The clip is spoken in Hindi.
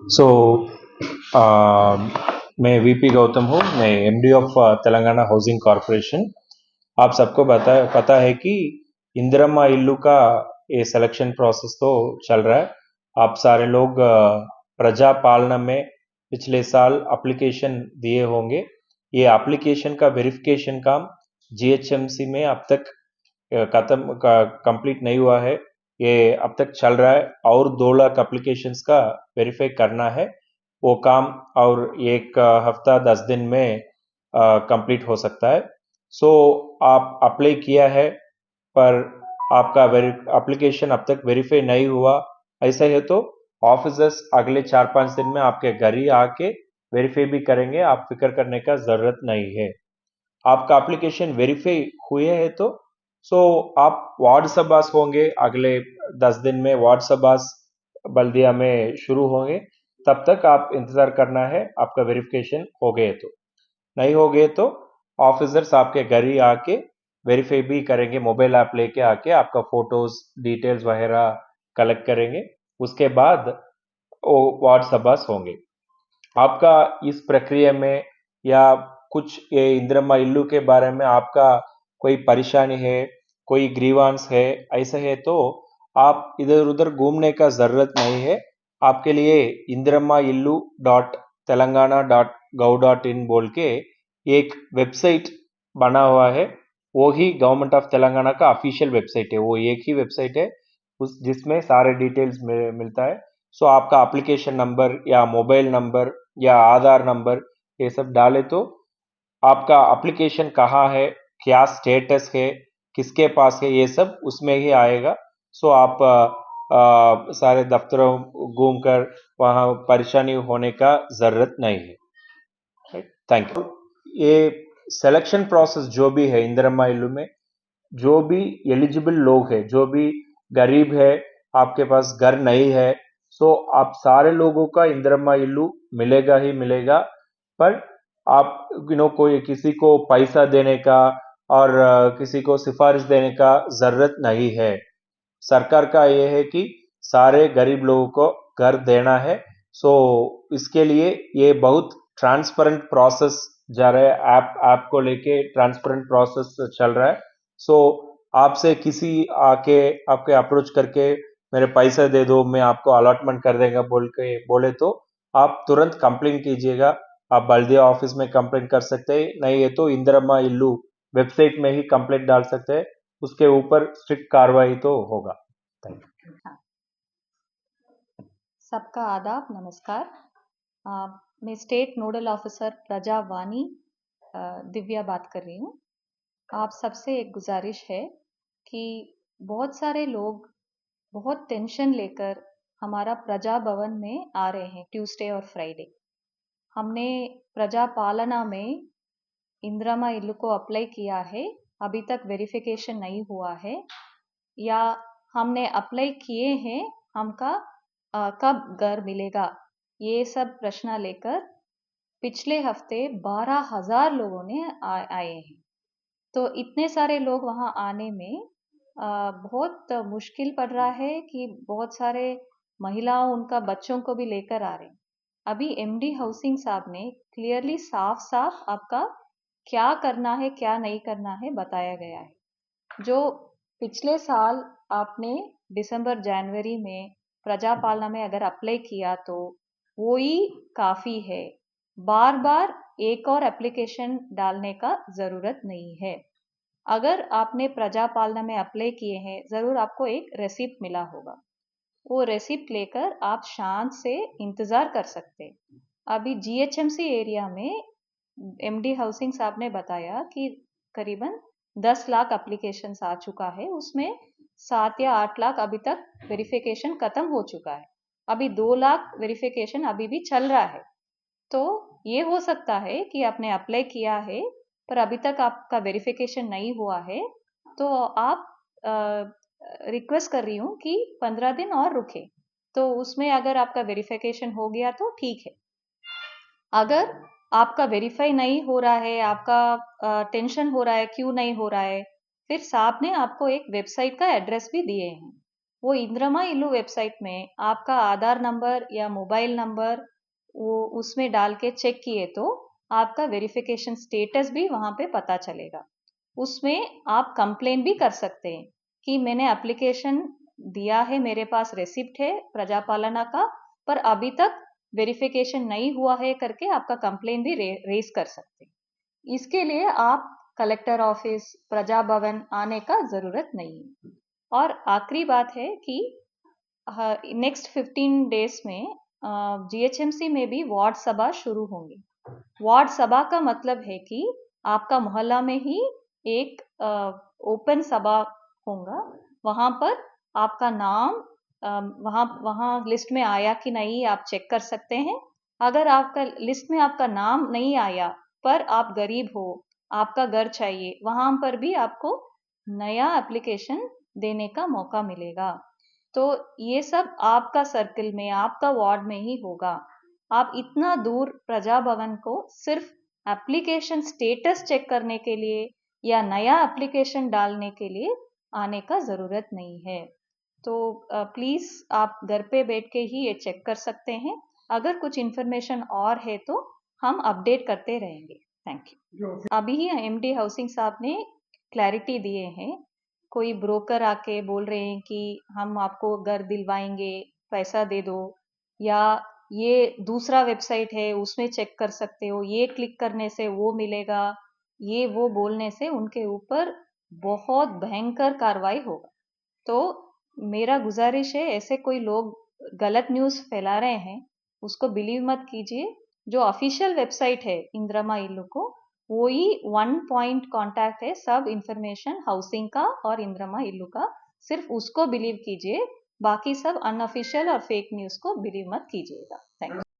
सो मैं वीपी गौतम हूँ। मैं MD of Telangana housing corporation. आप सबको पता है कि इंदिरम्मा इल्लू का ये सिलेक्शन प्रोसेस तो चल रहा है। आप सारे लोग प्रजा पालना में पिछले साल एप्लीकेशन दिए होंगे। ये एप्लीकेशन का वेरिफिकेशन काम जीएचएमसी में अब तक कंप्लीट नहीं हुआ है। ये अब तक चल रहा है और 2 लाख एप्लीकेशंस का वेरीफाई करना है। वो काम और एक हफ्ता 10 दिन में कंप्लीट हो सकता है। सो आप अप्लाई किया है पर आपका एप्लीकेशन अब तक वेरीफाई नहीं हुआ, ऐसा है तो ऑफिसर्स अगले 4-5 दिन में आपके घर ही आके वेरीफाई भी करेंगे। आप फिक्र करने का जरूरत नहीं है। आपका एप्लीकेशन वेरीफाई हुए है तो आप वार्ड सभास होंगे। अगले 10 दिन में वार्ड सभास बल्दिया में शुरू होंगे। तब तक आप इंतजार करना है। आपका वेरिफिकेशन हो गए तो, नहीं हो गए तो ऑफिसर्स आपके घर ही आके वेरीफाई भी करेंगे। मोबाइल ऐप लेके आके आपका फोटोज डिटेल्स वगैरह कलेक्ट करेंगे। उसके बाद वो वार्ड सभास होंगे। आपका इस प्रक्रिया में या कुछ ये इंदिरम्मा इल्लू के बारे में आपका कोई परेशानी है, कोई ग्रीवांस है, ऐसा है तो आप इधर उधर घूमने का जरूरत नहीं है। आपके लिए Indiramma Illu dot Telangana dot gov dot in बोल के एक वेबसाइट बना हुआ है। वो ही गवर्नमेंट ऑफ तेलंगाना का ऑफिशियल वेबसाइट है। वो एक ही वेबसाइट है उस जिसमें सारे डिटेल्स मिलता है। सो आपका एप्लीकेशन नंबर या मोबाइल नंबर या आधार नंबर ये सब डाले तो आपका एप्लीकेशन कहाँ है, क्या स्टेटस है, किसके पास है, ये सब उसमें ही आएगा। सो आप सारे दफ्तरों घूमकर वहाँ परेशानी होने का जरूरत नहीं है। Thank you. ये सिलेक्शन प्रोसेस जो भी है इंदिरम्मा इल्लू में, जो भी एलिजिबल लोग हैं, जो भी गरीब है, आपके पास घर नहीं है, सो आप सारे लोगों का इंदिरम्मा इल्लू मिलेगा ही मिलेगा। पर आप कोई किसी को पैसा देने का और किसी को सिफारिश देने का जरूरत नहीं है। सरकार का ये है कि सारे गरीब लोगों को घर देना है। सो इसके लिए ये बहुत ट्रांसपेरेंट प्रोसेस जा रहा है। ऐप को लेके ट्रांसपेरेंट प्रोसेस चल रहा है। सो आपसे किसी आके आपके अप्रोच करके मेरे पैसे दे दो, मैं आपको अलॉटमेंट कर देगा बोले तो आप तुरंत कंप्लेन कीजिएगा। आप बल्दिया ऑफिस में कंप्लेन कर सकते हैं, नहीं है तो इंदिरम्मा इल्लू वेबसाइट में ही कंप्लेंट डाल सकते हैं। उसके ऊपर स्ट्रिक्ट कार्रवाई तो होगा। Thank you. हाँ, सबका आदाब नमस्कार। मैं स्टेट नोडल ऑफिसर प्रजा वानी दिव्या बात कर रही हूँ। आप सबसे एक गुजारिश है कि बहुत सारे लोग बहुत टेंशन लेकर हमारा प्रजा भवन में आ रहे हैं ट्यूसडे और फ्राइडे। हमने प्रजा पालना में इंदिरा इल्लू को अप्लाई किया है, अभी तक वेरिफिकेशन नहीं हुआ है, या हमने अप्लाई किए हैं, हमका कब घर मिलेगा, ये सब प्रश्न लेकर पिछले हफ्ते 12,000 लोगों ने आए हैं। तो इतने सारे लोग वहाँ आने में बहुत मुश्किल पड़ रहा है कि बहुत सारे महिलाओं उनका बच्चों को भी लेकर आ रहे हैं। अभी एमडी हाउसिंग साहब ने क्लियरली साफ साफ आपका क्या करना है क्या नहीं करना है बताया गया है। जो पिछले साल आपने दिसंबर जनवरी में प्रजा पालना में अगर अप्लाई किया तो वो ही काफ़ी है। बार बार एक और एप्लीकेशन डालने का ज़रूरत नहीं है। अगर आपने प्रजा पालना में अप्लाई किए हैं, ज़रूर आपको एक रेसिप्ट मिला होगा। वो रेसिप्ट लेकर आप शांत से इंतज़ार कर सकते हैं। अभी जीएचएमसी एरिया में एमडी हाउसिंग साहब ने बताया कि करीबन 10 लाख एप्लीकेशन आ चुका है, उसमें 7 या 8 लाख अभी तक वेरिफिकेशन खत्म हो चुका है। अभी 2 लाख वेरिफिकेशन अभी भी चल रहा है। तो ये हो सकता है कि आपने अप्लाई किया है पर अभी तक आपका वेरिफिकेशन नहीं हुआ है, तो आप रिक्वेस्ट कर रही हूँ कि 15 दिन और रुके। तो उसमें अगर आपका वेरिफिकेशन हो गया तो ठीक है। अगर आपका वेरीफाई नहीं हो रहा है, आपका टेंशन हो रहा है क्यों नहीं हो रहा है, फिर साहब ने आपको एक वेबसाइट का एड्रेस भी दिए हैं। वो इंद्रमा इल्लू वेबसाइट में आपका आधार नंबर या मोबाइल नंबर वो उसमें डाल के चेक किए तो आपका वेरिफिकेशन स्टेटस भी वहाँ पे पता चलेगा। उसमें आप कंप्लेन भी कर सकते हैं कि मैंने एप्लीकेशन दिया है, मेरे पास रेसिप्ट है प्रजापालना का, पर अभी तक वेरिफिकेशन नहीं हुआ है करके आपका कंप्लेन भी रेज कर सकते हैं। इसके लिए आप कलेक्टर ऑफिस, प्रजा भवन आने का जरूरत नहीं है। और आखिरी बात है कि नेक्स्ट 15 डेज में जीएचएमसी में भी वार्ड सभा शुरू होंगी। वार्ड सभा का मतलब है कि आपका मोहल्ला में ही एक ओपन सभा होगा। वहां पर आपका नाम वहां वहां लिस्ट में आया कि नहीं आप चेक कर सकते हैं। अगर आपका लिस्ट में आपका नाम नहीं आया पर आप गरीब हो, आपका घर चाहिए, वहां पर भी आपको नया एप्लीकेशन देने का मौका मिलेगा। तो ये सब आपका सर्कल में, आपका वार्ड में ही होगा। आप इतना दूर प्रजा भवन को सिर्फ एप्लीकेशन स्टेटस चेक करने के लिए या नया एप्लीकेशन डालने के लिए आने का ज़रूरत नहीं है। तो प्लीज़ आप घर पे बैठ के ही ये चेक कर सकते हैं। अगर कुछ इन्फॉर्मेशन और है तो हम अपडेट करते रहेंगे। Thank you. अभी ही एमडी हाउसिंग साहब ने क्लैरिटी दिए हैं। कोई ब्रोकर आके बोल रहे हैं कि हम आपको घर दिलवाएंगे, पैसा दे दो, या ये दूसरा वेबसाइट है उसमें चेक कर सकते हो, ये क्लिक करने से वो मिलेगा, ये वो बोलने से उनके ऊपर बहुत भयंकर कार्रवाई होगा। तो मेरा गुजारिश है, ऐसे कोई लोग गलत न्यूज़ फैला रहे हैं उसको बिलीव मत कीजिए। जो ऑफिशियल वेबसाइट है इंद्रमा इल्लू को, वो ही वन पॉइंट कांटेक्ट है सब इंफॉर्मेशन हाउसिंग का और इंद्रमा इल्लू का, सिर्फ उसको बिलीव कीजिए। बाकी सब अनऑफिशियल और फेक न्यूज़ को बिलीव मत कीजिएगा। Thank you.